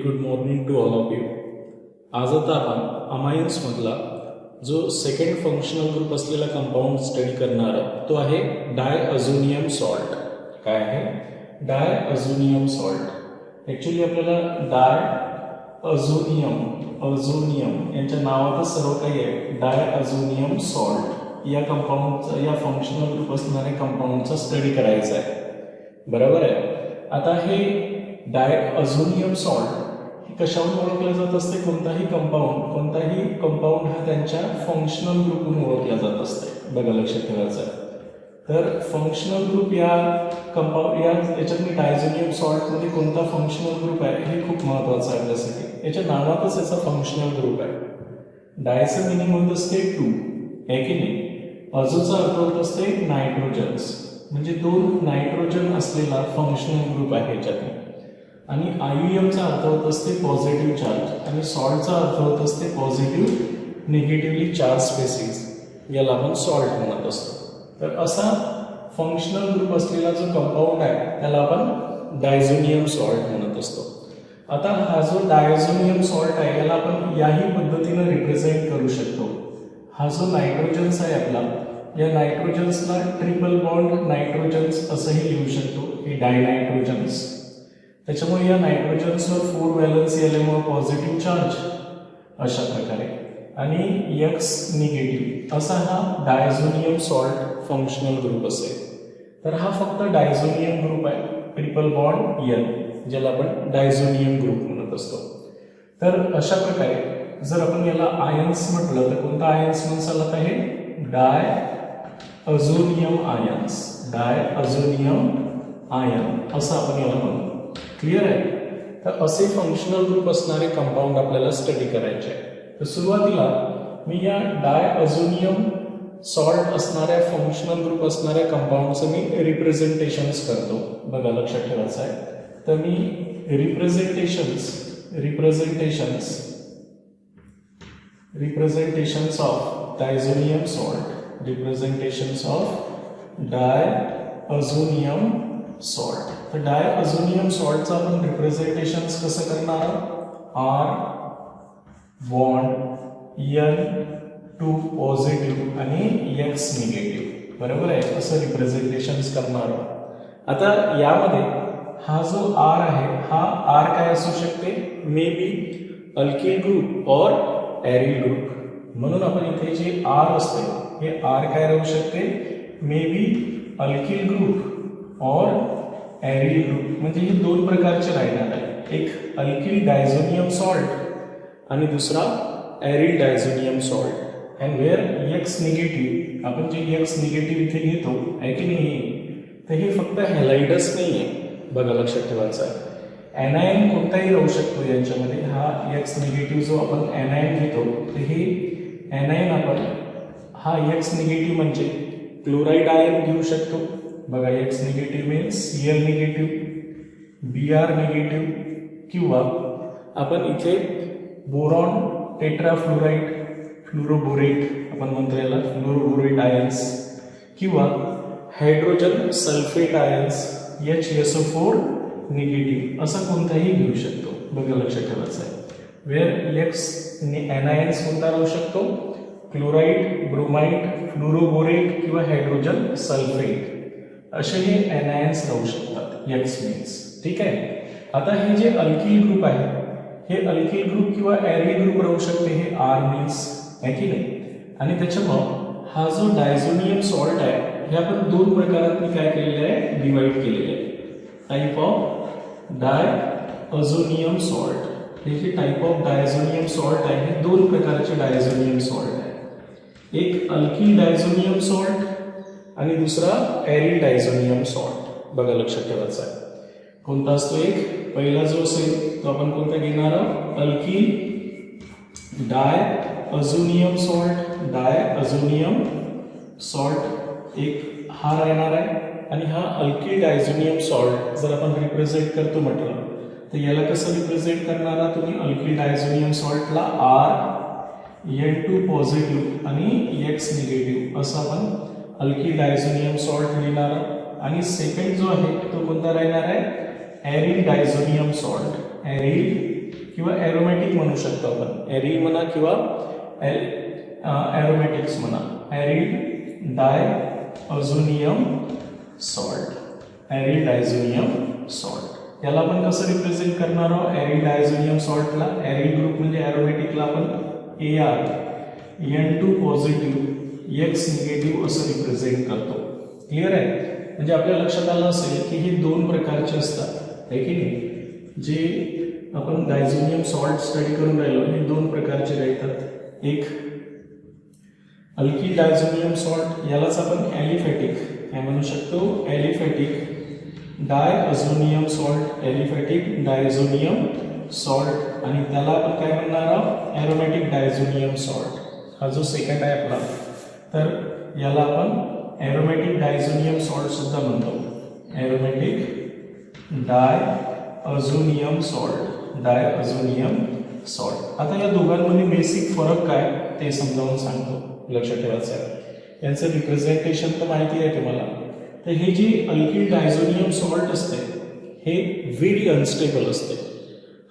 Good morning to all of you. आज आता आपण अमायन्समधला जो सेकंड फंक्शनल ग्रुप असलेला कंपाऊंड स्टडी करणार आहोत तो आहे डायअझोनियम सॉल्ट. काय आहे? डायअझोनियम सॉल्ट. ॲक्च्युली आपल्याला अझोनियम यांच्या नावातच सर्व काही आहे. डायअझोनियम सॉल्ट या कंपाऊंडचा, या फंक्शनल ग्रुप असणाऱ्या कंपाऊंडचा स्टडी करायचा आहे. बरोबर आहे. आता हे डायअझोनियम सॉल्ट हे कशावरून ओळखलं जात असते? कोणताही कंपाऊंड हा त्यांच्या फंक्शनल ग्रुपवरून ओळखला जात असते. बघा, लक्षात ठेवायचं आहे. तर फंक्शनल ग्रुप याच्यात डायझोनियम सॉल्टमध्ये कोणता फंक्शनल ग्रुप आहे हे खूप महत्त्वाचं आहे आपल्यासाठी. याच्या नावातच याचा फंक्शनल ग्रुप आहे. डायचं मिनिंग होत असते 2, आहे की नाही? अझोचा अर्थ होत असते नायट्रोजन्स, म्हणजे 2 नायट्रोजन असलेला फंक्शनल ग्रुप आहे याच्यात. आणि आयुएमचा अर्थ होत असते पॉझिटिव्ह चार्ज, आणि सॉल्टचा अर्थ होत असते पॉझिटिव्ह निगेटिव्हली चार्ज स्पेसिस. याला आपण सॉल्ट म्हणत असतो. तर असा फंक्शनल ग्रुप असलेला जो कंपाऊंड आहे त्याला आपण डायझोनियम सॉल्ट म्हणत असतो. आता हा जो डायझोनियम सॉल्ट आहे याला आपण याही पद्धतीनं रिप्रेझेंट करू शकतो. हा जो नायट्रोजन्स आहे आपला, या नायट्रोजन्सला ट्रिपल बॉन्ड नायट्रोजन्स असंही लिहू शकतो, हे डायनायट्रोजन्स. त्याच्यामुळे या नायट्रोजन्सवर 4 व्हॅलन्सी आल्यामुळे पॉझिटिव्ह चार्ज अशा प्रकारे, आणि एक्स निगेटिव्ह असा हा डायझोनियम सॉल्ट फंक्शनल ग्रुप असेल. तर हा फक्त डायझोनियम ग्रुप आहे, ट्रिपल बॉन्ड एन, ज्याला आपण डायझोनियम ग्रुप म्हणत असतो. तर अशा प्रकारे जर आपण याला आयन्स म्हटलं तर कोणता आयन्स म्हणसाल? आता हे डायअझोनियम आयन असं आपण याला म्हणतो. क्लिअर आहे? तर असे फंक्शनल ग्रुप असणारे कंपाऊंड आपल्याला स्टडी करायचे आहे. तर सुरुवातीला मी या डायअझोनियम सॉल्ट असणाऱ्या फंक्शनल ग्रुप असणाऱ्या कंपाऊंडचं मी रिप्रेझेंटेशन्स करतो. बघा, लक्षात ठेवायचं आहे. तर मी रिप्रेझेंटेशन्स ऑफ डायझोनियम सॉल्ट, डायअझोनियम सॉल्ट. तर डायअझोनियम सॉल्टचं आपण रिप्रेझेंटेशन्स कसं करणार? आर बॉन्ड N2 पॉझिटिव्ह आणि X निगेटिव्ह. बरोबर आहे? असं रिप्रेझेंटेशन्स करणार. आता यामध्ये हा जो R आहे, हा R काय असू शकते? मे बी अल्किल ग्रुप और एरिल ग्रुप. म्हणून आपण इथे जे R असते हे R काय राहू शकते? मे बी अल्किल ग्रुप और एरिल ग्रुप. म्हणजे हे 2 प्रकारचे राहणार आहे. एक अल्किल डायझोनियम सॉल्ट आणि दुसरा aryl diazonium salt. And where X negative, आपण जे एक्स निगेटिव्ह इथे घेतो आहे की नाही, तर हे फक्त हॅलाइडच नाही आहे. बघा, लक्षात ठेवायचं आहे. एनायन कोणताही राहू शकतो यांच्यामध्ये. हा एक्स निगेटिव्ह जो आपण एनायन घेतो, तर हे एनायन आपण हा एक्स निगेटिव्ह म्हणजे क्लोराईड आयन घेऊ शकतो. बघा, x negative means Cl negative, Br negative, किंवा आपण इथे बोरॉन टेट्राफ्लोराइड, फ्लोरोबोरेट आपण म्हणतो याला, फ्लोरोबोरेट आयन्स, किंवा hydrogen sulphate ions HSO4 negative, असं कोणताही घेऊ शकतो. बघा, लक्षात ठेवायचं आहे. वेअर एक्स एनायन्स कोणता राहू शकतो? क्लोराईड, ब्रोमाइड, फ्लोरोबोरेट किंवा हायड्रोजन सल्फेट असे हे एनायन्स राहू शकतात. X means. ठीक आहे. आता हे जे अल्किल ग्रुप आहे, हे अल्किल ग्रुप किंवा एरिल ग्रुप राहू शकते. हे आर मीन्स, आहे की नाही? आणि त्याच्यामुळं हा जो डायझोनियम सॉल्ट आहे हे आपण 2 प्रकारात मी काय केलेलं आहे? डिवाइड केलेलं आहे. Type of diazonium salt. हे जे टाइप ऑफ डायझोनियम सॉल्ट आहे हे 2 प्रकारचे डायझोनियम सॉल्ट आहे. एक अल्किल डायझोनियम सॉल्ट आणि दुसरा एरिल डायझोनियम सॉल्ट. बघा, लक्षात ठेवायचं आहे. कोणता असतो? एक पहिला जो असेल तो आपण कोणता घेणार आहोत? अल्किल डायअझोनियम सॉल्ट एक हा राहणार आहे. आणि हा अल्किल डायझोनियम सॉल्ट जर आपण रिप्रेझेंट करतो म्हटलं तर याला कसं रिप्रेझेंट करणार आहात तुम्ही? अल्किल डायझोनियम सॉल्टला N2 पॉझिटिव्ह आणि X निगेटिव्ह असं आपण अल्किल डायझोनियम सॉल्ट लिहिणार. आणि सेकंड जो आहे तो कोणता राहणार आहे? Aryl diazonium salt. एरिल किंवा एरोमॅटिक म्हणू शकतो आपण, एरिल म्हणा किंवा एरोमॅटिक्स म्हणा. Aryl diazonium salt, aryl diazonium salt. याला आपण कसं रिप्रेझेंट करणार आहोत? एरिल डायझोनियम सॉल्टला एरिल ग्रुप म्हणजे एरोमॅटिकला आपण AR N2 positive X negative असं रिप्रेझेंट करतो. क्लिअर आहे? म्हणजे आपल्या लक्षात आलं असेल की हे दोन प्रकारचे असतात, आहे की नाही? जे आपण डायझोनियम सॉल्ट स्टडी करून राहिलो हे दोन प्रकारचे राहतात. एक अल्किल डायझोनियम सॉल्ट, यालाच आपण ॲलिफॅटिक काय म्हणू शकतो? Aliphatic diazonium salt, aliphatic diazonium salt. आणि त्याला आपण काय म्हणणार आहोत? एरोमॅटिक डायझोनियम सॉल्ट. हा जो सेकंड आहे आपला, तर याला आपण एरोमॅटिक डायझोनियम सॉल्ट सुद्धा म्हणतो. एरोमॅटिक डायझोनियम सॉल्ट, डायझोनियम सॉल्ट. आता या दोघांमध्ये बेसिक फरक काय ते समजावून सांगतो, लक्षात ठेवायचं आहे. यांचं रिप्रेझेंटेशन तर माहिती आहे तुम्हाला. तर हे जे अल्किल डायझोनियम सॉल्ट असते हे व्हेरी अनस्टेबल असते,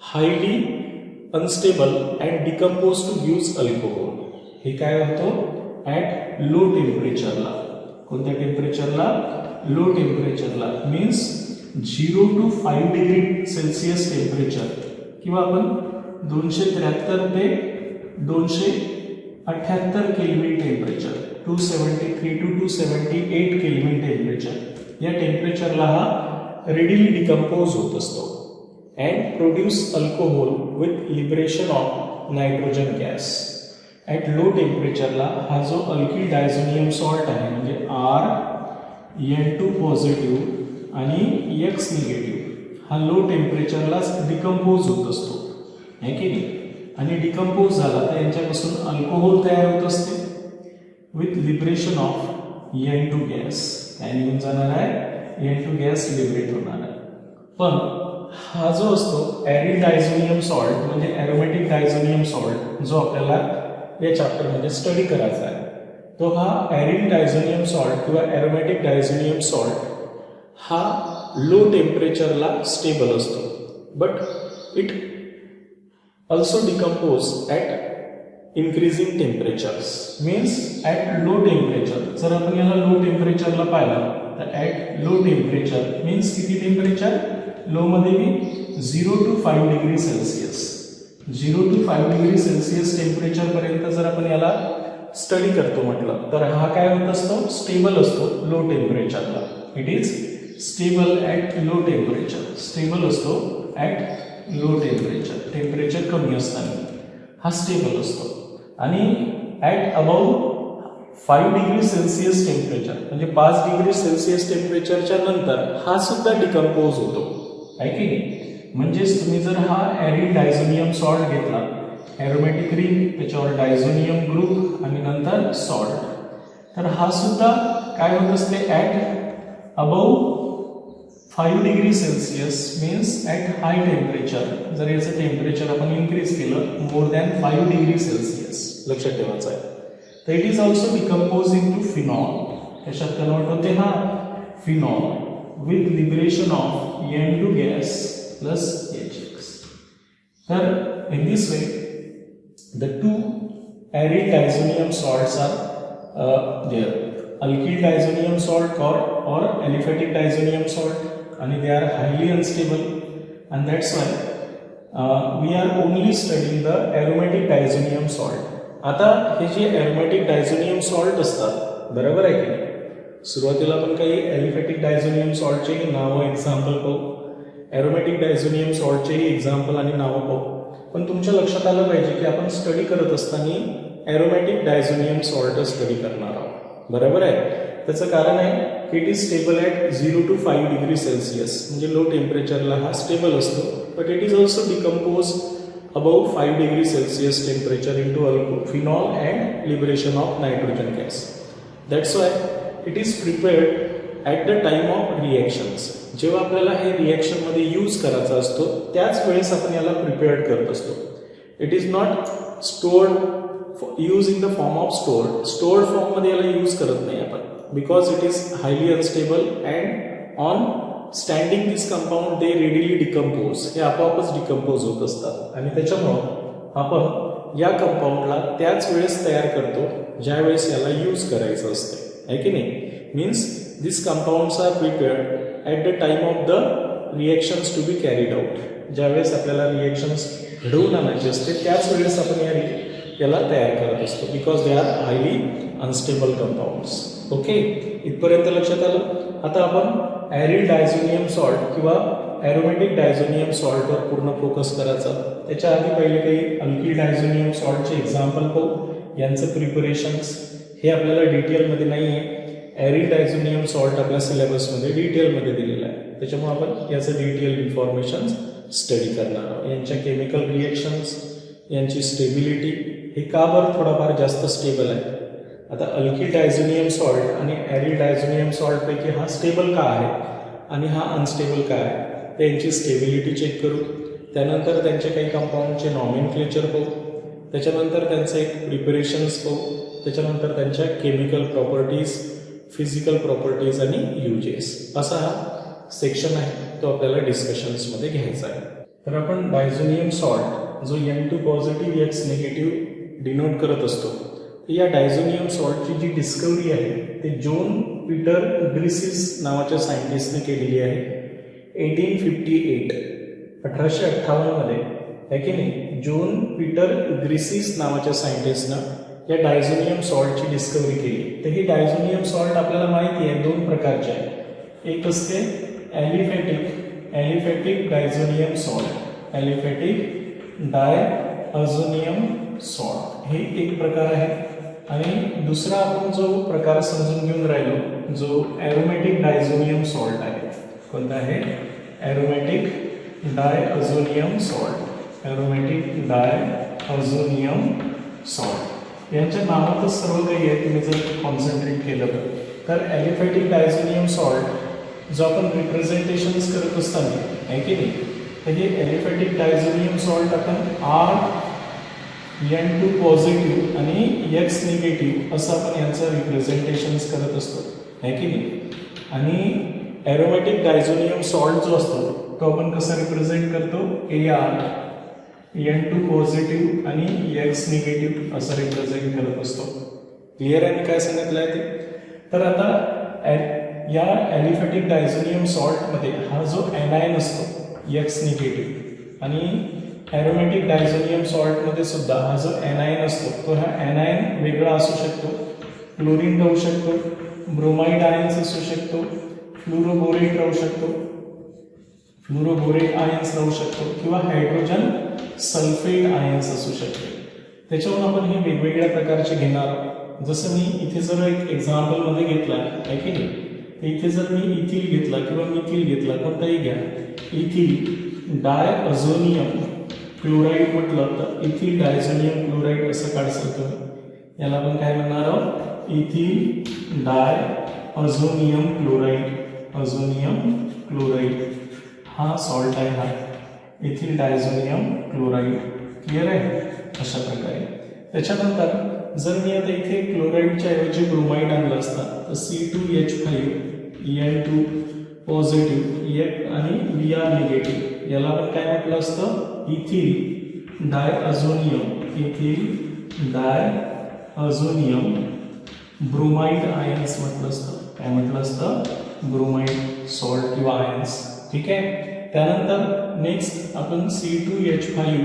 highly unstable and decompose to gives alcohol. हे काय होतं? ॲट लो टेम्परेचरला. कोणत्या टेम्परेचरला? लो टेम्परेचरला. Means 0 to 5 degree Celsius temperature, किंवा आपण 273 ते 278 kelvin temperature, 273 to 278 kelvin temperature, या टेम्परेचरला हा रेडिली डिकम्पोज होत असतो and produce alcohol with liberation of nitrogen gas. At low टेम्परेचरला हा जो अल्किल डायझोनियम सॉल्ट आहे म्हणजे N2 पॉझिटिव्ह आणि X निगेटिव्ह, हा लो टेम्परेचरला डिकम्पोज होत असतो, आहे की नाही? आणि डिकम्पोज झाला तर यांच्यापासून अल्कोहोल तयार होत असते with liberation of N2 gas. काय निघून जाणार आहे? N2 गॅस लिबरेट होणार आहे. पण हा जो असतो एरिल डायझोनियम सॉल्ट म्हणजे एरोमॅटिक डायझोनियम सॉल्ट, जो आपल्याला या चॅप्टरमध्ये स्टडी करायचा आहे, तो हा एरिल डायझोनियम सॉल्ट किंवा एरोमॅटिक डायझोनियम सॉल्ट हा लो टेम्परेचरला स्टेबल असतो, but it also decompose at increasing temperatures. Means at low temperature. जर आपण याला लो टेम्परेचरला पाहिलं तर ॲट लो टेम्परेचर मीन्स किती टेम्परेचर? लो मध्ये मी 0 to 5 degree Celsius, 0 to 5 degree Celsius temperature पर्यंत जर आपण याला स्टडी करतो म्हटलं तर हा काय होत असतो? स्टेबल असतो लो टेम्परेचरला. It is stable at low temperature. Stable असतो ॲट लो टेम्परेचर, टेम्परेचर कमी असताना हा स्टेबल असतो. आणि at above 5 degree Celsius temperature म्हणजे 5 डिग्री सेल्सिअस टेम्परेचरच्या नंतर हा सुद्धा डिकम्पोज होतो, आहे की नाही? म्हणजेच तुम्ही जर हा एरिल डायझोनियम सॉल्ट घेतला, एरोमॅटिक रिंग, त्याच्यावर डायझोनियम ग्रुप आणि नंतर सॉल्ट, तर हा सुद्धा काय होत असते? At above 5 degree Celsius means at high temperature. जर याचं टेम्परेचर आपण इन्क्रीज केलं मोर दॅन 5 डिग्री सेल्सिअस, लक्षात ठेवायचं आहे, तर it is also decompose into phenol. कशात कन्वर्ट होते? हा phenol with liberation of N2 gas plus HX. तर in this way the two aryl diazonium salts are there. Alkyl diazonium salt or aliphatic diazonium salt, and they are highly unstable, and that's why we are only studying the aromatic diazonium salt. आता हे जे aromatic diazonium salt असतात, बरोबर आहे की नाही? सुरुवातीला आपण काही ॲलिफॅटिक डायझोनियम सॉल्टचे नावं एक्झाम्पल पाहू, एरोमॅटिक डायझोनियम सॉल्टचेही एक्झाम्पल आणि नावं पाहू. पण तुमच्या लक्षात आलं पाहिजे की आपण स्टडी करत असताना एरोमॅटिक डायझोनियम सॉल्ट स्टडी करणार आहोत, बरोबर आहे? त्याचं कारण आहे की it is stable at 0 to 5 degree Celsius म्हणजे लो टेम्परेचरला हा स्टेबल असतो, but it is also decompose above 5 degree Celsius temperature into phenol and liberation of nitrogen gas. That's why it is prepared at the time of reactions. जेव्हा आपल्याला हे रिॲक्शनमध्ये use करायचा असतो त्याच वेळेस आपण याला प्रिपेअर्ड करत असतो. It is not stored use in the form of stored फॉर्ममध्ये याला यूज करत नाही आपण, because it is highly unstable and on standing this compound they readily decompose, हे आपोआपच डिकम्पोज होत असतात आणि त्याच्यामुळं आपण या कंपाऊंडला त्याच वेळेस तयार करतो ज्या वेळेस याला यूज करायचं असतं, आहे की नाही. Means this compounds are prepared at the time of the reactions to be carried out. ज्यावेळेस आपल्याला रिएक्शन्स घडवून आणायचे असते त्याच वेळेस आपण याला तयार करत असतो, because they are highly unstable compounds. Okay, इथपर्यंत लक्षात आलं. आता आपण ॲरिल डायझोनियम सॉल्ट किंवा ॲरोमॅटिक डायझोनियम सॉल्टवर पूर्ण फोकस करायचा. त्याच्या आधी पहिले काही अल्किल डायझोनियम सॉल्टचे एक्झाम्पल पाहू. यांचं प्रिपरेशन्स हे आपल्याला डिटेलमध्ये नाही आहे. ॲरिल डायझोनियम सॉल्ट आपल्या सिलेबसमध्ये डिटेलमध्ये दिलेलं आहे, त्याच्यामुळे आपण याचं डिटेल इन्फॉर्मेशन स्टडी करणार आहोत. यांच्या केमिकल रिएक्शन्स, यांची स्टेबिलिटी, हे का बरं थोडाफार जास्त स्टेबल आहे. आता अल्किल डायझोनियम सॉल्ट आणि ॲरिल डायझोनियम सॉल्टपैकी हा स्टेबल का आहे आणि हा अनस्टेबल का आहे, त्यांची स्टेबिलिटी चेक करू. त्यानंतर त्यांचे काही कंपाऊंडचे नॉमेनक्लेचर पाहू. त्याच्यानंतर त्यांचं एक प्रिपरेशन्स पाहू. त्याच्यानंतर त्यांच्या केमिकल प्रॉपर्टीज, फिजिकल प्रॉपर्टीज आणि युजेस, असा हा सेक्शन आहे, तो आपल्याला डिस्कशन्समध्ये घ्यायचा आहे. तर आपण डायझोनियम सॉल्ट जो N2 positive X negative denote करत असतो, या डायझोनियम सॉल्टची जी डिस्कवरी आहे ते जॉन पीटर ग्रिसिस नावाच्या सायंटिस्टने केलेली आहे 1858, 1858 मध्ये, आहे की नाही. जॉन पीटर ग्रिसिस नावाच्या सायंटिस्टनं या डायझोनियम सॉल्टची डिस्कवरी केली. तर ही डायझोनियम सॉल्ट आपल्याला माहिती आहे दोन प्रकारचे आहे. एक असते aliphatic diazonium salt, aliphatic diazonium salt हे एक प्रकार आहे. आणि दुसरा आपण जो प्रकार समजून घेऊन राहिलो जो ॲरोमॅटिक डायझोनियम सॉल्ट आहे. कोणता आहे? Aromatic diazonium salt, aromatic diazonium salt. यांच्या नावातच सर्व काही आहे, तुम्ही जर कॉन्सन्ट्रेट केलं तर. ॲलिफॅटिक डायझोनियम सॉल्ट जो आपण रिप्रेझेंटेशन्स करत असताना, आहे की नाही, तर हे ॲलिफॅटिक डायझोनियम सॉल्ट आपण N2 पॉझिटिव्ह आणि X निगेटिव्ह असं आपण यांचं रिप्रेझेंटेशन्स करत असतो, आहे की नाही. आणि ॲरोमॅटिक डायझोनियम सॉल्ट जो असतो तो आपण कसा रिप्रेझेंट करतो? AR, N2 पॉझिटिव्ह आणि X निगेटिव्ह असं रिप्रेझेंट करत असतो. क्लिअर आहे मी काय सांगितलं आहे ते? तर आता या ॲलिफॅटिक डायझोनियम सॉल्टमध्ये हा जो एनायन असतो X निगेटिव्ह, आणि ॲरोमॅटिक डायझोनियम सॉल्टमध्ये सुद्धा हा जो एनायन असतो तो हा एनायन वेगळा असू शकतो. क्लोरीन राहू शकतो, ब्रोमाइड आयन्स असू शकतो, फ्लुरोबोरेट राहू शकतो, फ्लुरोबोरेट आयन्स राहू शकतो, किंवा हायड्रोजन सल्फेट आयन्स असू शकते. त्याच्यावरून आपण हे वेगवेगळ्या प्रकारचे घेणार आहोत. जसं मी इथे जर एक एक्झाम्पलमध्ये घेतला आहे की नाही, इथे जर मी इथिल घेतला किंवा मिथिल घेतला, कोणताही घ्या, इथिल डायअझोनियम क्लोराईड म्हटलं तर इथिल डायझोनियम क्लोराईड असं काढसाल तुम्ही. याला आपण काय म्हणणार आहोत? इथिल डायअझोनियम क्लोराईड, अझोनियम क्लोराईड हा सॉल्ट आहे, हा इथिल डायझोनियम क्लोराईड. क्लिअर आहे? अशा प्रकारे. त्याच्यानंतर जर मी आता इथे क्लोराईडच्या ऐवजी ब्रोमाइड आणलं असता तर C2H5 N2 पॉझिटिव्ह आणि Br निगेटिव्ह, याला आपण काय म्हटलं असतं? इथिल डायअझोनियम, इथिल डायअझोनियम ब्रोमाइड आयन्स म्हटलं असतं. काय म्हटलं असतं? ब्रोमाइड सॉल्ट किंवा आयन्स. ठीक आहे. त्यानंतर नेक्स्ट आपण C2H5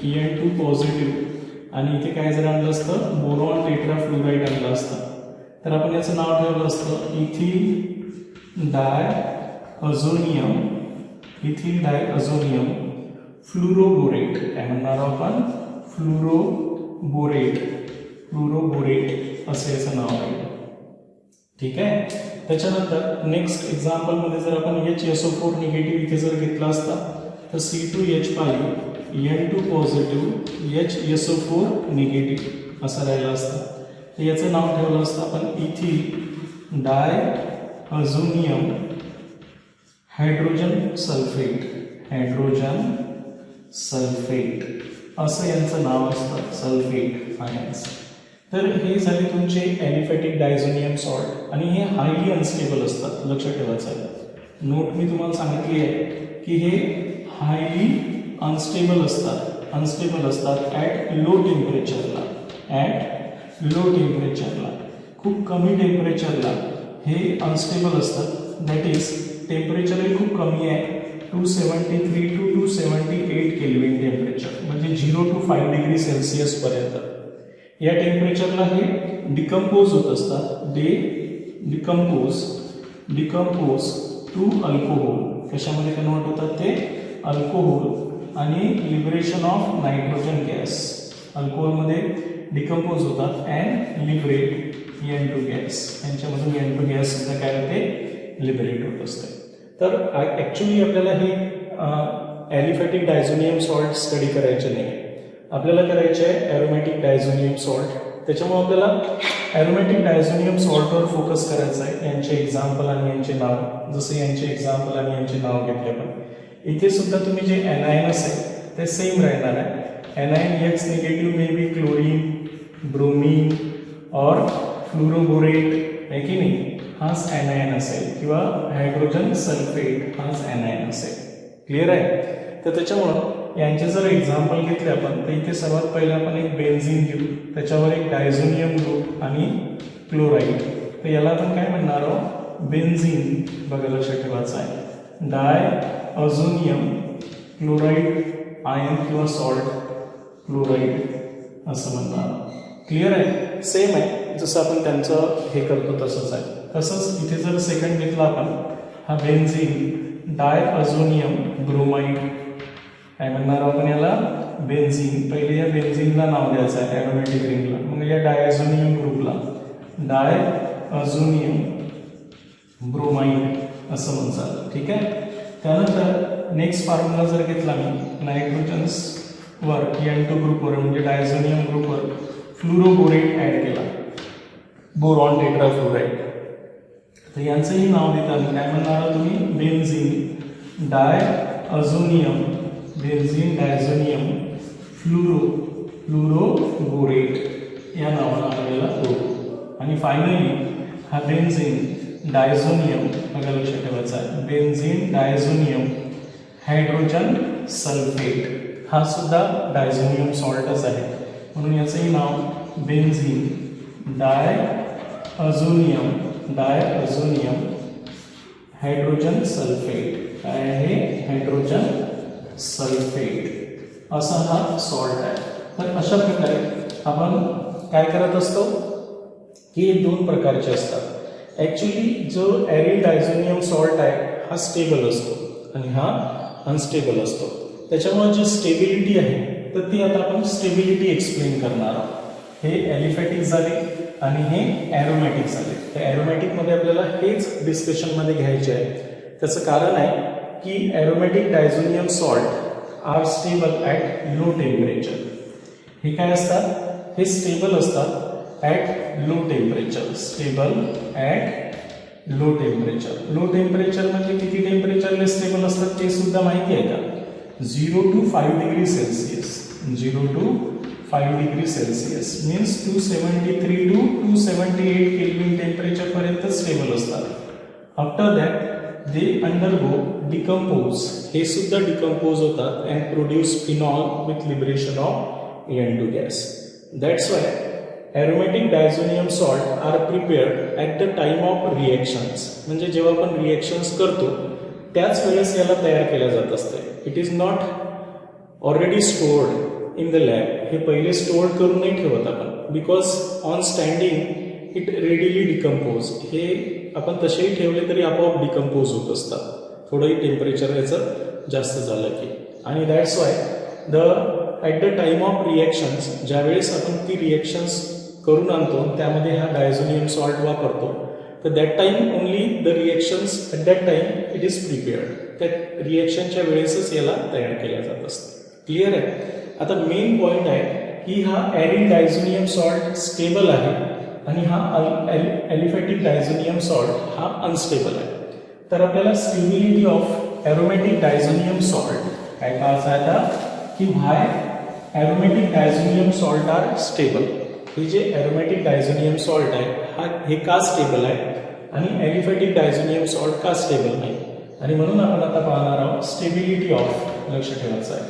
N2 पॉझिटिव्ह आणि इथे काय जर आणलं असतं? बोरॉन टेट्राफ्लोराईड आणलं असतं, तर आपण याचं नाव ठेवलं असतं इथिल डायअझोनियम, इथिल डायअझोनियम फ्लुरोबोरेट. काय म्हणणार आपण? फ्लुरोबोरेट, फ्लुरोबोरेट असं याचं नाव आहे. ठीक आहे. त्याच्यानंतर नेक्स्ट एक्झाम्पलमध्ये जर आपण HSO4 निगेटिव्ह इथे जर घेतला असता तर C2H5 N2 positive HSO4 negative असं राहिलं असतं. तर याचं नाव ठेवलं असतं आपण ethyl diazonium hydrogen sulphate, hydrogen sulphate असं यांचं नाव असतं, सल्फेट आयन्स. तर हे झाले तुमचे ॲलिफॅटिक डायझोनियम सॉल्ट, आणि हे हायली अनस्टेबल असतात, लक्षात ठेवायचं आहे. नोट मी तुम्हाला सांगितली आहे की हे हायली अनस्टेबल असतात ॲट लो टेम्परेचरला खूप कमी टेम्परेचरला हे अनस्टेबल असतात. दॅट इज टेम्परेचरही खूप कमी आहे 273 to 278 केल्विन टेम्परेचर म्हणजे 0 to 5 डिग्री सेल्सिअस पर्यंत. या टेम्परेचरला हे डिकम्पोज होत असतात. They decompose to alcohol. कशामध्ये कन्वर्ट होतात ते? अल्कोहोल आणि लिबरेशन ऑफ नायट्रोजन गॅस. अल्कोहोलमध्ये डिकम्पोज होतात अँड लिबरेट N2 गॅस. यांच्यामधून N2 गॅस सुद्धा काय होते? लिबरेट होत असते. तर ॲक्च्युली आपल्याला हे ॲलिफॅटिक डायझोनियम सॉल्ट स्टडी करायचे नाही, आपल्याला करायचे आहे ॲरोमॅटिक डायझोनियम सॉल्ट. त्याच्यामुळे आपल्याला ॲरोमॅटिक डायझोनियम सॉल्टवर फोकस करायचा आहे. यांचे एक्झाम्पल आणि यांचे नाव, जसे यांचे एक्झाम्पल आणि यांचे नाव घेतले आपण. इथे सुद्धा तुम्ही जे एनायन असेल ते सेम राहणार आहे. Anion X negative may be chlorine, bromine और फ्लोरोबोरेट आहे की नाही, हाच एनायन असेल किंवा हायड्रोजन सल्फेट हाच एनायन असेल. क्लिअर आहे? तर त्याच्यामुळं यांचे जर एक्झाम्पल घेतले आपण तर इथे सर्वात पहिले आपण एक बेन्झीन घेऊ, त्याच्यावर एक डायझोनियम ग्रुप आणि क्लोराईड. तर याला आपण काय म्हणणार आहोत? बेन्झीन. बघा लक्षात ठेवायचं आहे. डायअझोनियम क्लोराईड आयन किंवा सॉल्ट क्लोराईड असं म्हणणार. क्लिअर आहे? सेम आहे, जसं आपण त्यांचं हे करतो तसंच आहे. तसंच इथे जर सेकंड घेतला आपण, हा बेन्झीन डायअझोनियम ब्रोमाइड काय म्हणणार आपण याला? बेन्झीन. पहिले या बेन्झीनला नाव द्यायचं आहे ॲरोमॅटिक रिंगला, मग या डायअझोनियम ग्रुपला डायअझोनियम ब्रोमाइड असं म्हणतात. ठीक आहे? त्यानंतर नेक्स्ट फॉर्म्युला जर घेतला मी नायट्रोजन्सवर N2 ग्रुपवर म्हणजे डायझोनियम ग्रुपवर फ्लोरोबोरेट ॲड केला, बोरॉन टेट्राफ्लोराईड. तर यांचंही नाव देताना काय म्हणणार आहात तुम्ही? बेन्झीन डायअझोनियम फ्लोरोबोरेट या नावानं आपल्याला ओळखू. आणि फायनली हा बेन्झीन डायझोनियम, बघा लक्षात ठेवायचा आहे, बेन्झीन डायझोनियम हायड्रोजन सल्फेट हा सुद्धा डायझोनियम सॉल्टच आहे, म्हणून याचंही नाव बेन्झीन डायअझोनियम हायड्रोजन सल्फेट. काय आहे? हायड्रोजन सल्फेट असा हा सॉल्ट आहे. तर अशा प्रकारे आपण काय करत असतो की हे दोन प्रकारचे असतात. ॲक्च्युली जो ॲरिल डायझोनियम सॉल्ट आहे हा स्टेबल असतो आणि हा अनस्टेबल असतो. त्याच्यामुळे जी स्टेबिलिटी आहे तर ती आता आपण स्टेबिलिटी एक्सप्लेन करणार आहोत. हे ॲलिफॅटिक झाले आणि हे ॲरोमॅटिक झाले. तर ॲरोमॅटिकमध्ये आपल्याला हेच डिस्कशनमध्ये घ्यायचे आहे. त्याचं कारण आहे की aromatic diazonium salt are stable at low temperature. हे काय असतात? हे स्टेबल असतात at low temperature. Stable at low temperature. Low temperature म्हणजे किती टेम्परेचरला स्टेबल असतात ते सुद्धा माहिती आहे का? 0 to 5 degree Celsius. 0 to 5 degree Celsius means 273 to 278 kelvin temperature पर्यंत स्टेबल असतात. After that they undergo decompose. हे सुद्धा डिकम्पोज होतात and produce phenol with liberation of N2 gas. That's why aromatic diazonium salt are prepared at the time of reactions. म्हणजे जेव्हा आपण reactions करतो त्याच वेळेस याला तयार केल्या जात असते. It is not already stored in the lab. हे पहिले स्टोअर करून नाही ठेवत आपण, because on standing it readily decompose. हे आपण तसेही ठेवले तरी आपोआप डिकम्पोज होत असतात थोडंही टेम्परेचर याचं जास्त झालं की. आणि that's why at the time of reactions, ज्यावेळेस आपण ती रिएक्शन्स करून आणतो त्यामध्ये हा डायझोनियम सॉल्ट वापरतो, तर that time only the reactions at that time it is prepared. त्या रिएक्शनच्या वेळेसच याला तयार केल्या जात असतं. क्लिअर आहे? आता मेन पॉईंट आहे की हा ॲरिल डायझोनियम सॉल्ट स्टेबल आहे आणि हा ॲलिफॅटिक डायझोनियम सॉल्ट हा अनस्टेबल आहे. तर आपल्याला stability of aromatic diazonium salt काय पाहायचं आहे आता की why aromatic diazonium salt are stable. हे जे ॲरोमॅटिक डायझोनियम सॉल्ट आहे हे का स्टेबल आहे आणि ॲलिफॅटिक डायझोनियम सॉल्ट का स्टेबल नाही आणि म्हणून आपण आता पाहणार आहोत स्टेबिलिटी ऑफ, लक्ष ठेवायचं आहे,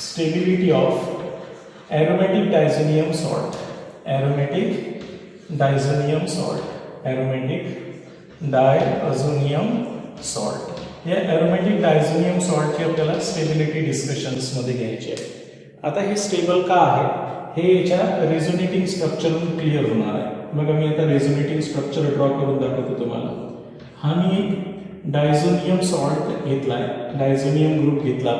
stability of aromatic diazonium salt, aromatic diazonium salt, aromatic diazonium salt. या एरोमॅटिक डायझोनियम सॉल्टची आपल्याला स्टेबिलिटी डिस्कशन्समध्ये घ्यायची आहे. आता हे स्टेबल का आहे हे याच्या रेझोनेटिंग स्ट्रक्चरवरून क्लिअर होणार आहे. मग मी आता रेझोनेटिंग स्ट्रक्चर ड्रॉ करून दाखवतो तुम्हाला. हा मी एक डायझोनियम सॉल्ट घेतलाय, डायझोनियम ग्रुप घेतला,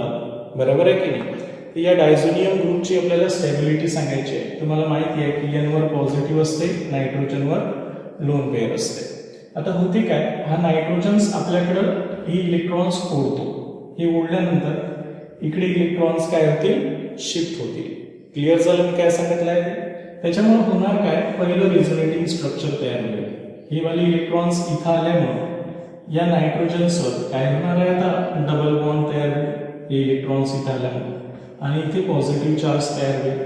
बरोबर आहे की नाही. तर या डायझोनियम ग्रुपची आपल्याला स्टेबिलिटी सांगायची आहे. तुम्हाला माहिती आहे की एनवर पॉझिटिव्ह असते, नायट्रोजनवर लोन पेअर असते. आता होते काय, हा नायट्रोजन्स आपल्याकडं ही इलेक्ट्रॉन्स ओढतो. हे ओढल्यानंतर इकडे इलेक्ट्रॉन्स काय होतील, शिफ्ट होतील. क्लिअर झालं मी काय सांगितलं आहे ते. त्याच्यामुळे होणार काय, पहिलं रेझोनेटिंग स्ट्रक्चर तयार होईल. ही वाली इलेक्ट्रॉन्स इथं आल्यामुळे या नायट्रोजन्सवर काय होणार आहे, आता डबल बॉन्ड तयार होईल. हे इलेक्ट्रॉन्स इथं आल्यामुळे आणि इथे पॉझिटिव्ह चार्ज तयार होईल.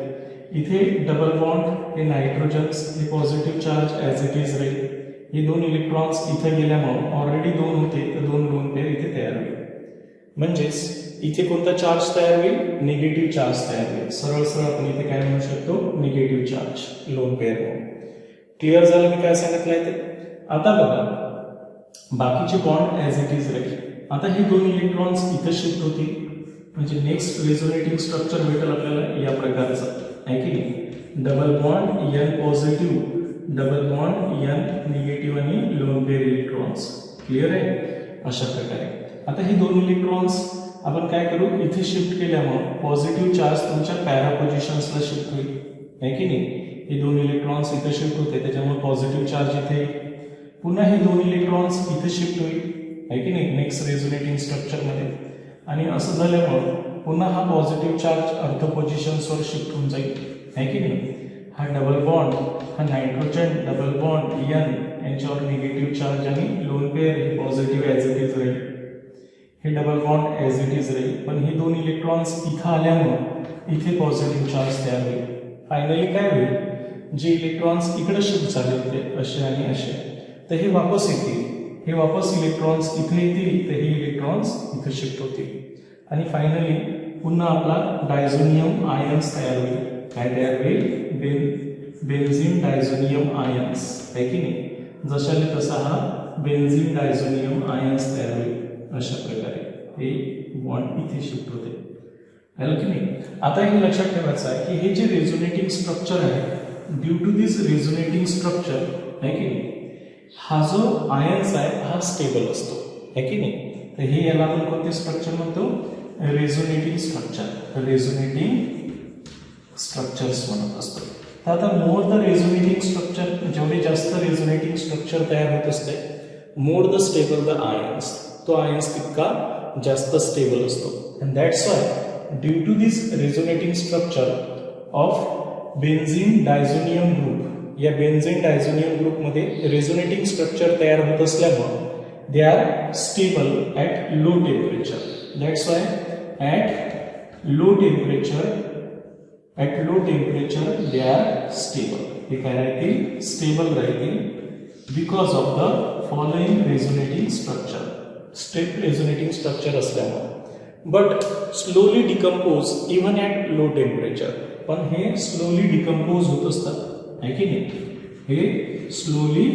इथे डबल बॉन्ड, हे नायट्रोजन्स, हे positive charge as it is राहील. हे दोन इलेक्ट्रॉन्स इथे गेल्यामुळे ऑलरेडी दोन होते, तर दोन लोन पेअर इथे तयार होईल. म्हणजेच इथे कोणता चार्ज तयार होईल, निगेटिव्ह चार्ज तयार होईल. सरळ सरळ आपण इथे काय म्हणू शकतो, निगेटिव्ह चार्ज लोन पेअर म्हणून. क्लिअर झालं मी काय सांगितलंय ते. आता बघा बाकीचे बॉन्ड ॲज इट इज राहील. आता हे दोन इलेक्ट्रॉन्स इथे शिफ्ट होतील, म्हणजे नेक्स्ट रेझोनेटिंग स्ट्रक्चर भेटेल आपल्याला या प्रकारचं आहे की नाही. Double bond N positive, double bond N negative आणि लोन पेअर इलेक्ट्रॉन्स. क्लिअर आहे, अशा प्रकारे. आता हे दोन इलेक्ट्रॉन्स आपण काय करू, इथे शिफ्ट केल्यामुळे पॉझिटिव्ह चार्ज तुमच्या पॅरा पोझिशन्सला शिफ्ट होईल, आहे की नाही. हे दोन इलेक्ट्रॉन्स इथे शिफ्ट होते, त्याच्यामुळे पॉझिटिव्ह चार्ज इथे. पुन्हा हे दोन इलेक्ट्रॉन्स इथे शिफ्ट होईल, आहे की नाही, नेक्स्ट रेझोनेटिंग स्ट्रक्चरमध्ये. आणि असं झाल्यामुळे पुन्हा हा पॉझिटिव्ह चार्ज अर्थ पोझिशन्सवर शिफ्ट होऊन जाईल, आहे की नाही. हा डबल बॉन्ड, हा नायट्रोजन डबल बॉन्ड एन यांच्यावर निगेटिव्ह चार्ज आणि लोन पेअर हे पॉझिटिव्ह ॲज इट इज राहील. हे double bond as it is राहील. पण हे दोन इलेक्ट्रॉन्स इथं आल्यामुळे इथे पॉझिटिव्ह चार्ज तयार होईल. फायनली काय होईल, जे इलेक्ट्रॉन्स इकडे शिफ्ट झाले होते असे आणि असे, तर हे वापस येतील. हे वापस इलेक्ट्रॉन्स इथे येतील, तर हे इलेक्ट्रॉन्स इथे शिफ्ट होतील. आणि फायनली पुन्हा आपला डायझोनियम आयन्स तयार होईल. काय तयार होईल, बेन्झीन डायझोनियम आयन्स, आहे की नाही. जशाले तसा हा बेन्झीन डायझोनियम आयन्स तयार होईल. अशा प्रकारे हे बॉन्ड इथे शिफ्ट होते, आहे की नाही. आता हे लक्षात ठेवायचं आहे की हे जे रेझोनेटिंग स्ट्रक्चर आहे, due to this resonating structure, आहे की नाही, हा जो आयन्स आहे हा स्टेबल असतो, आहे की नाही. तर हे याला आपण कोणते स्ट्रक्चर म्हणतो, रेझोनेटिंग स्ट्रक्चर, रेझोनेटिंग स्ट्रक्चर्स म्हणत असतो. तर आता मोर द रेझोनेटिंग स्ट्रक्चर, जेवढे जास्त रेझोनेटिंग स्ट्रक्चर तयार होत असते, more the stable the ions, तो आयन्स तितका जास्त स्टेबल असतो. And that's why due to this resonating structure of benzene diazonium group, या बेन्झीन डायझोनियम ग्रुपमध्ये रेझोनेटिंग स्ट्रक्चर तयार होत असल्यामुळे they are stable at low temperature. That's why at low temperature, at low temperature they are stable. हे काय राहतील, stable राहतील because of the following resonating structure. Step resonating structure असल्यामुळे. But slowly decompose even at low temperature. पण हे slowly decompose होत असतात, आहे की नाही. हे स्लोली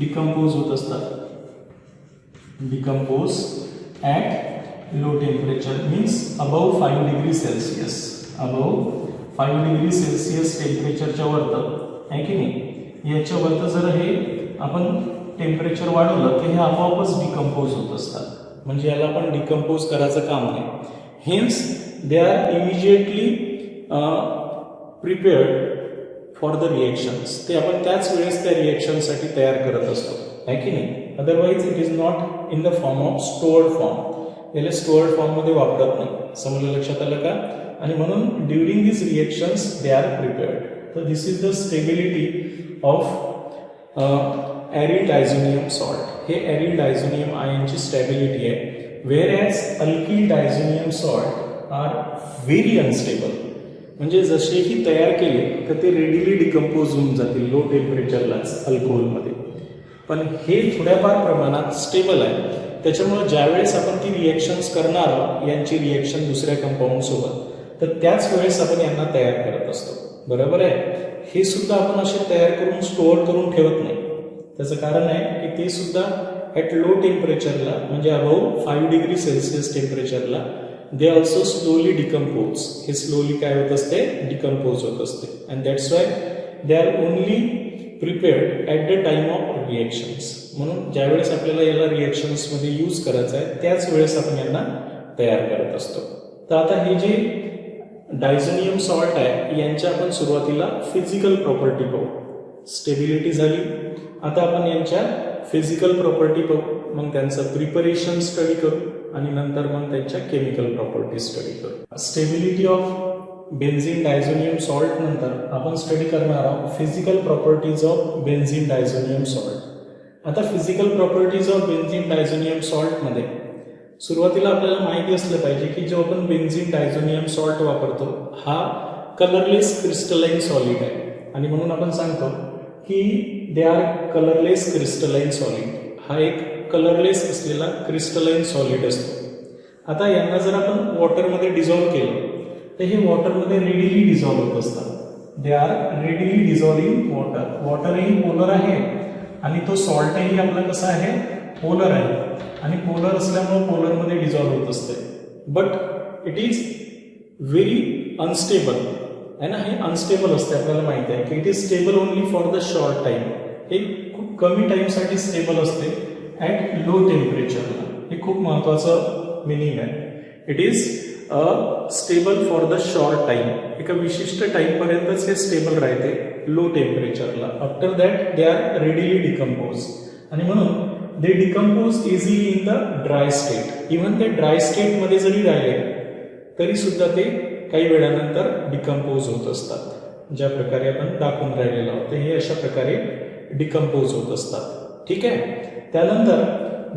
डिकम्पोज होत असतात. Decompose at low temperature means above 5 degree Celsius, above 5 degree Celsius टेम्परेचरच्या वरतं, आहे की नाही. याच्या वरतं जर हे आपण टेम्परेचर वाढवलं तर हे आपोआपच डिकम्पोज होत असतात. म्हणजे याला आपण डिकम्पोज करायचं काम नाही. Hence they are immediately prepared for the reactions. ते आपण त्याच वेळेस त्या रिएक्शनसाठी तयार करत असतो, आहे की नाही. Otherwise it is not in the form of stored form. याला स्टोअर्ड फॉर्ममध्ये वापरत नाही. समजलं, लक्षात आलं का. आणि म्हणून during this reactions they are prepared. तर this is the stability of aryl diazonium salt. हे एरिल डायझोनियम आयनची स्टॅबिलिटी आहे. Whereas alkyl diazonium salt are very unstable. म्हणजे जसेही तयार केले तर ते रेडिली डिकम्पोज होऊन जातील लो टेम्परेचरलाच अल्कोहोलमध्ये. पण हे थोड्याफार प्रमाणात स्टेबल आहे. त्याच्यामुळे ज्यावेळेस आपण ती रिएक्शन्स करणार आहोत यांची रिएक्शन दुसऱ्या कंपाऊंड सोबत, तर त्याच वेळेस आपण यांना तयार करत असतो. बरोबर आहे. हे सुद्धा आपण असे तयार करून स्टोअर करून ठेवत नाही. त्याचं कारण आहे की ते सुद्धा ॲट लो टेम्परेचरला म्हणजे अबाऊ 5 डिग्री सेल्सिअस टेम्परेचरला दे ऑल्सो स्लोली डिकम्पोज. हे स्लोली काय होत असते, डिकम्पोज होत असते. And that's why they are only prepared at the time of reactions. म्हणून ज्यावेळेस आपल्याला याला रिएक्शन्समध्ये यूज करायचं आहे त्याच वेळेस आपण यांना तयार करत असतो. तर आता हे जे डायझोनियम सॉल्ट आहे यांच्या आपण सुरुवातीला फिजिकल प्रॉपर्टी पाहू. स्टेबिलिटी झाली. आता आपण यांच्या फिजिकल प्रॉपर्टी पाहू, मग त्यांचं प्रिपरेशन स्टडी करू आणि नंतर मग त्यांच्या केमिकल प्रॉपर्टी स्टडी करू. Stability of benzene diazonium salt नंतर आपण स्टडी करणार आहोत physical properties of benzene diazonium salt. आता physical properties of benzene diazonium सॉल्टमध्ये सुरुवातीला आपल्याला माहिती असलं पाहिजे की जो आपण बेन्झीन डायझोनियम सॉल्ट वापरतो हा कलरलेस क्रिस्टलाइन सॉलिड आहे आणि म्हणून आपण सांगतो की they are colourless crystalline solid. हा एक कलरलेस असलेला क्रिस्टलाइन सॉलिड असतो. आता यांना जर आपण वॉटरमध्ये डिझॉल्व्ह केलं तर हे वॉटरमध्ये रेडिली डिझॉल्व्ह होत असतात. They are readily dissolve in water. वॉटरही पोलर आहे आणि तो सॉल्टही आपला कसा आहे, पोलर आहे आणि पोलर असल्यामुळे पोलरमध्ये डिझॉल्व्ह होत असते. But it is very unstable आहे ना. हे अनस्टेबल असते. आपल्याला माहिती आहे की it is stable only for the short time. हे खूप कमी टाइमसाठी स्टेबल असते ॲट लो टेम्परेचरला. हे खूप महत्वाचं मिनिंग आहे. It is stable for the short time. एका विशिष्ट टाइमपर्यंतच हे स्टेबल राहते लो टेम्परेचरला. After that they are readily decompose आणि म्हणून they decompose easily in the dry state. Even ते ड्राय स्टेटमध्ये जरी राहिले तरी सुद्धा ते काही वेळानंतर डिकम्पोज होत असतात. ज्या प्रकारे आपण दाखवून राहिलेलो आहोत हे अशा प्रकारे डिकम्पोज होत असतात. ठीक आहे. त्यानंतर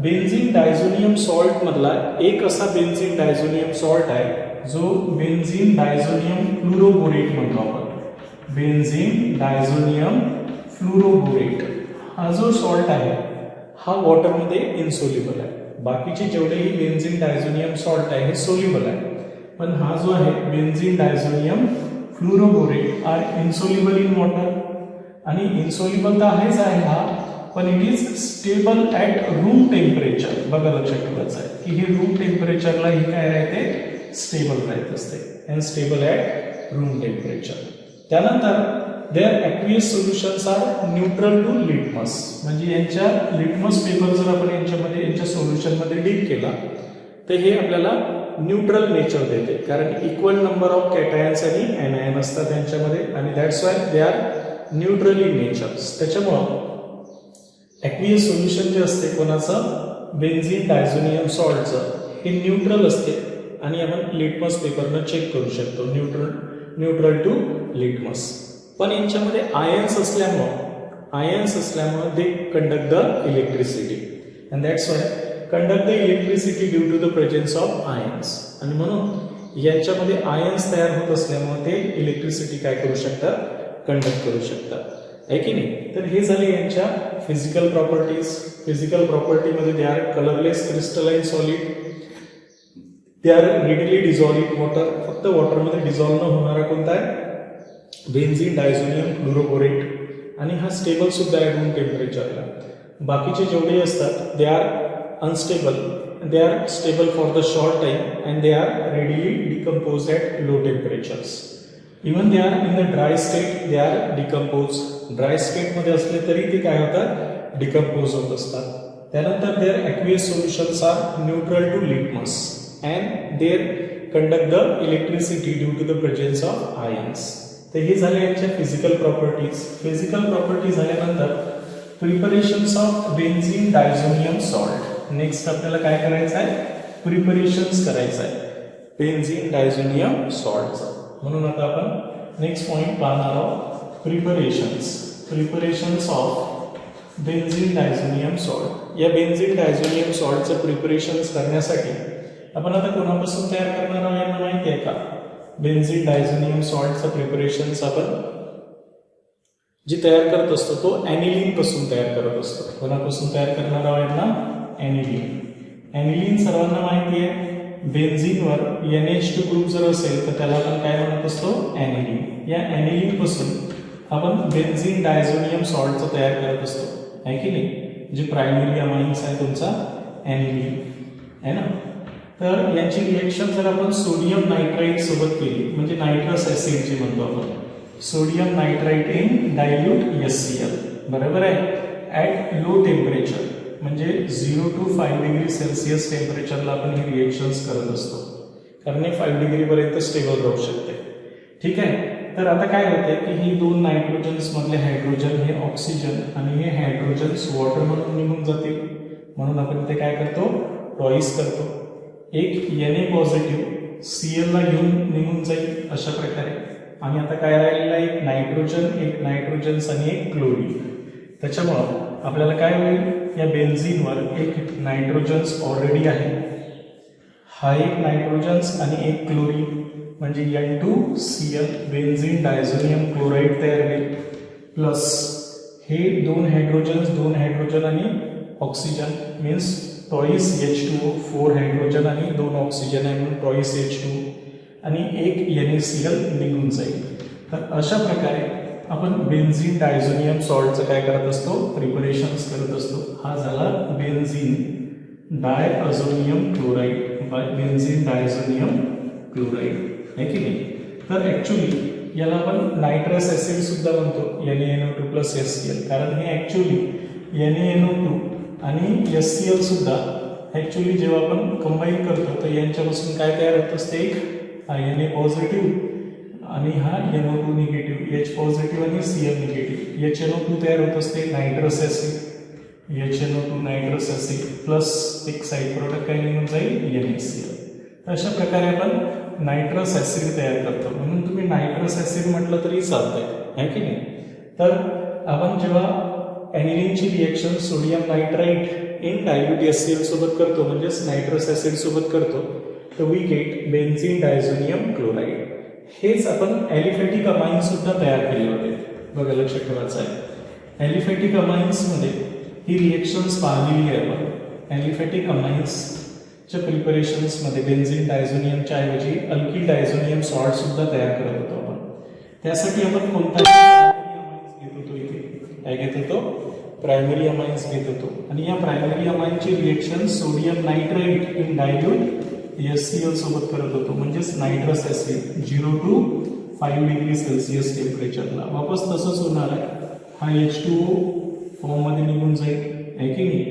बेन्झीन डायझोनियम सॉल्ट मधला एक असा बेन्झीन डायझोनियम सॉल्ट आहे जो बेन्झीन डायझोनियम फ्लोरोबोरेट म्हणतो आपण. बेन्झीन डायझोनियम फ्लोरोबोरेट हा जो सॉल्ट आहे हा वॉटरमध्ये इन्सोल्युबल आहे. बाकीचे जेवढेही बेन्झीन डायझोनियम सॉल्ट आहे हे सोल्युबल आहे, पण हा जो आहे benzene diazonium fluoroborate are insoluble in water. आणि इन्सोल्युबल तर आहेच आहे हा, पण it is stable at room temperature. बघा लक्षात ठेवायचं आहे की हे रूम टेम्परेचरला ही काय राहते, स्टेबल राहत असते. And stable at room temperature. त्यानंतर their aqueous solutions are neutral to litmus. म्हणजे यांच्या लिटमस पेपर जर आपण यांच्या सोल्युशनमध्ये डीप केला तर हे आपल्याला न्यूट्रल नेचर देते, कारण इक्वल नंबर ऑफ कॅटायन्स आणि एनायन असतात यांच्यामध्ये आणि that's why they R neutral in nature. त्याच्यामुळं ॲक्वियस सोल्युशन जे असते कोणाचं, बेन्झीन डायझोनियम सॉल्टचं, हे न्यूट्रल असते आणि आपण लिटमस पेपरनं चेक करू शकतो न्यूट्रल टू लिटमस. पण यांच्यामध्ये आयन्स असल्यामुळं they conduct the electricity and that's why conduct the electricity due to the presence of ions. आणि म्हणून यांच्यामध्ये आयन्स तयार होत असल्यामुळे ते इलेक्ट्रिसिटी काय करू शकतात, कंडक्ट करू शकतात. आहे की नाही. तर हे झाले यांच्या फिजिकल प्रॉपर्टीज. फिजिकल प्रॉपर्टीमध्ये they are colourless crystalline solid, they are readily dissolve in water. फक्त वॉटरमध्ये डिझॉल्व्ह न होणारा कोणता आहे, बेन्झीन डायझोनियम फ्लोरोबोरेट. आणि हा स्टेबल सुद्धा आहे रूम टेम्परेचरला. बाकीचे जेवढे असतात they R unstable, they are stable for the short time and they are readily decompose at low temperatures. Even they are in the dry state they are decompose. Dry स्टेटमध्ये असले तरी ते काय होतात, डिकम्पोज होत असतात. त्यानंतर their aqueous solutions are neutral to litmus and their conduct the electricity due to the presence of ions. तर हे झाले यांच्या फिजिकल प्रॉपर्टीज. फिजिकल प्रॉपर्टी झाल्यानंतर preparations of benzene diazonium salt. Next आपल्याला काय करायचं आहे, प्रिपरेशन्स करायचं आहे बेन्झीन डायझोनियम सॉल्टचं. म्हणून आता आपण नेक्स्ट पॉइंट पाहणार आहोत, preparations of benzene diazonium salt. या बेन्झीन डायझोनियम सॉल्टचं प्रिपरेशन्स करण्यासाठी आपण आता कोणापासून तयार करणार आहोत यांना माहिती आहे का? बेन्झीन डायझोनियम सॉल्टचं प्रिपरेशन्स आपण जी तयार करत असतो तो ॲनिलीन पासून तयार करत असतो. कोणापासून तयार करणार आहोत यांना, ॲनिलीन. ॲनिलीन सर्वांना माहिती आहे, बेन्झीनवर NH2 ग्रुप जर असेल तर त्याला आपण काय म्हणत असतो, ॲनिलीन. या ॲनिलीन पासून आपण बेन्झीन डायझोनियम सॉल्टचं तयार करत असतो, आहे की नाही, जे प्रायमरी अमाइन्स आहे तुमचा ॲनिलीन आहे ना. तर यांची रिएक्शन जर आपण सोडियम नायट्राईट सोबत केली, म्हणजे नायट्रस ॲसिड जे म्हणतो आपण, sodium nitrite in dilute HCl, बरोबर आहे, ॲट लो टेम्परेचर म्हणजे 0 to 5 डिग्री सेल्सिअस टेम्परेचरला आपण ही रिएक्शन्स करत असतो, कारण हे 5 डिग्रीपर्यंत स्टेबल राहू शकते. ठीक आहे. तर आता काय होते की ही दोन नायट्रोजन्स मधले हायड्रोजन हे ऑक्सिजन आणि हे हायड्रोजन्स वॉटर म्हणून निघून जातील, म्हणून आपण ते काय करतो, टॉईस करतो. एक Na पॉझिटिव्ह Cl ला घेऊन निघून जाईल अशा प्रकारे. आणि आता काय राहिलेलं आहे, एक नायट्रोजन, एक नायट्रोजन्स आणि एक क्लोरीन. त्याच्यामुळं आपल्याला काय होईल, या बेन्झीनवर एक नायट्रोजन्स ऑलरेडी आहे, हा एक नायट्रोजन्स आणि एक क्लोरीन म्हणजे N2Cl बेन्झीन डायझोनियम क्लोराईड तयार होईल, प्लस हे दोन हायड्रोजन आणि oxygen means toys H2O, 4 hydrogen आणि 2 ऑक्सिजन आहे म्हणून टॉईस H2 आणि एक NaCl निघून जाईल. तर अशा प्रकारे आपण बेन्झीन डायझोनियम सॉल्टचं काय करत असतो, प्रिपरेशन्स करत असतो. हा झाला benzene diazonium chloride, benzene diazonium chloride, आहे की नाही. तर ॲक्च्युली याला आपण नायट्रस ॲसिड सुद्धा म्हणतो, NaNO2 + HCl, कारण हे ॲक्च्युली NaNO2 आणि HCl सुद्धा ॲक्च्युली जेव्हा आपण कंबाईन करतो तर यांच्यापासून काय तयार होत असते, एक Na पॉझिटिव्ह आणि हा NO2 निगेटिव्ह, H पॉझिटिव्ह आणि Cl निगेटिव्ह, HNO2 तयार होत असते nitrous acid, HNO2 nitrous acid plus एक साईड प्रोडक्ट काय निघून जाईल, NaCl. अशा प्रकारे आपण नायट्रस ॲसिड तयार करतो, म्हणून तुम्ही नायट्रस ॲसिड म्हटलं तरी चालतंय, आहे की नाही. तर आपण जेव्हा ॲनिलीनची reaction sodium nitrite in dilute HCl सोबत करतो, म्हणजेच नायट्रस ॲसिड सोबत करतो, तर we get benzene diazonium chloride. हेच आपण ॲलिफॅटिक अमाइन्स सुद्धा तयार केले होते, बघा लक्षात ठेवायचं आहे. ॲलिफॅटिक अमाइन्समध्ये ही रिएक्शन्स पाहिलेली आहे आपण. ॲलिफॅटिक अमाइन्सच्या प्रिपरेशन्समध्ये बेन्झीन डायझोनियमच्या ऐवजी अल्किल डायझोनियम सॉल्ट सुद्धा तयार करत होतो आपण. त्यासाठी आपण कोणता अमाइन्स घेत होतो, इथे काय घेत होतो, प्रायमरी अमाइन्स घेत होतो. आणि या प्रायमरी अमाइन्सची reaction sodium nitrite in dilute HCl सोबत करत होतो, म्हणजेच nitrous acid 0 to 5 degree Celsius टेम्परेचरला. वापस तसंच होणार आहे, हा H2O फॉर्ममध्ये निघून जाईल, आहे की नाही.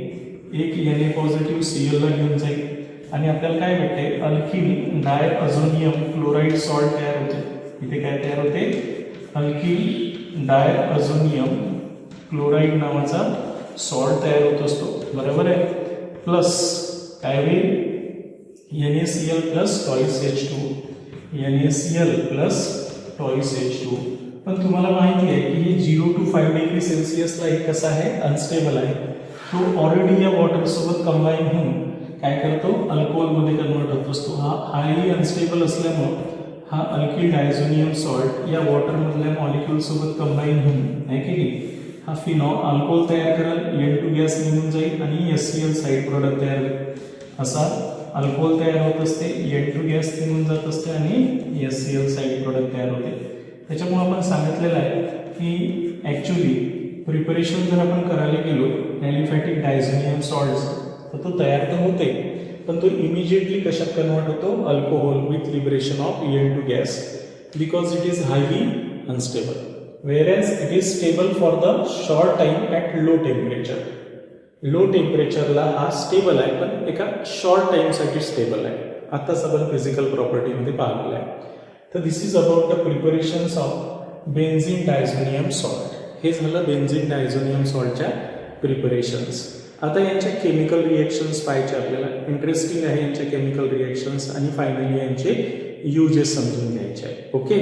एक Na पॉझिटिव्ह Cl ला घेऊन जाईल आणि आपल्याला काय भेटते, अल्किल डायअझोनियम क्लोराईड सॉल्ट तयार होते. इथे काय तयार होते, अल्किल डायअझोनियम क्लोराईड नावाचा सॉल्ट तयार होत असतो, बरोबर आहे. प्लस काय होईल, NaCl plus twice H2, NaCl plus twice H2. पण तुम्हाला माहिती आहे की हे 0 to 5 डिग्री सेल्सिअसला हे कसं आहे, अनस्टेबल आहे. तो ऑलरेडी या वॉटरसोबत कंबाईन होऊन काय करतो, अल्कोहोलमध्ये कन्वर्ट होत असतो. हाही अनस्टेबल असल्यामुळं हा अल्किल डायझोनियम सॉल्ट या वॉटरमधल्या मॉलिक्यूलसोबत कंबाईन होऊन, आहे की नाही, हा फिनॉल अल्कोहोल तयार करेल, N2 गॅस निघून जाईल आणि HCl साईड प्रोडक्ट तयार होईल. असा अल्कोहोल तयार होत असते, N2 गॅस निघून जात असते आणि HCl साईड प्रोडक्ट तयार होते. त्याच्यामुळे आपण सांगितलेलं आहे की ॲक्च्युली प्रिपरेशन जर आपण करायला गेलो ॲलिफॅटिक डायझोनियम सॉल्टचं, तर तो तयार तर होते, पण तो इमिजिएटली कशात कन्वर्ट होतो, alcohol with liberation of N2 gas, because it is highly unstable, whereas it is stable for the short time at low temperature. Low टेम्परेचरला हा स्टेबल आहे, पण एका शॉर्ट टाईमसाठी स्टेबल आहे. आत्ताच आपण फिजिकल प्रॉपर्टीमध्ये पाहिलेलं आहे. तर this is about the preparations of benzene diazonium salt. हे झालं बेन्झीन डायझोनियम सॉल्टच्या प्रिपरेशन्स. आता यांच्या केमिकल रिएक्शन्स पाहायचे आपल्याला, इंटरेस्टिंग आहे यांच्या केमिकल रिएक्शन्स, आणि फायनली यांचे युजेस समजून घ्यायचे आहे. ओके.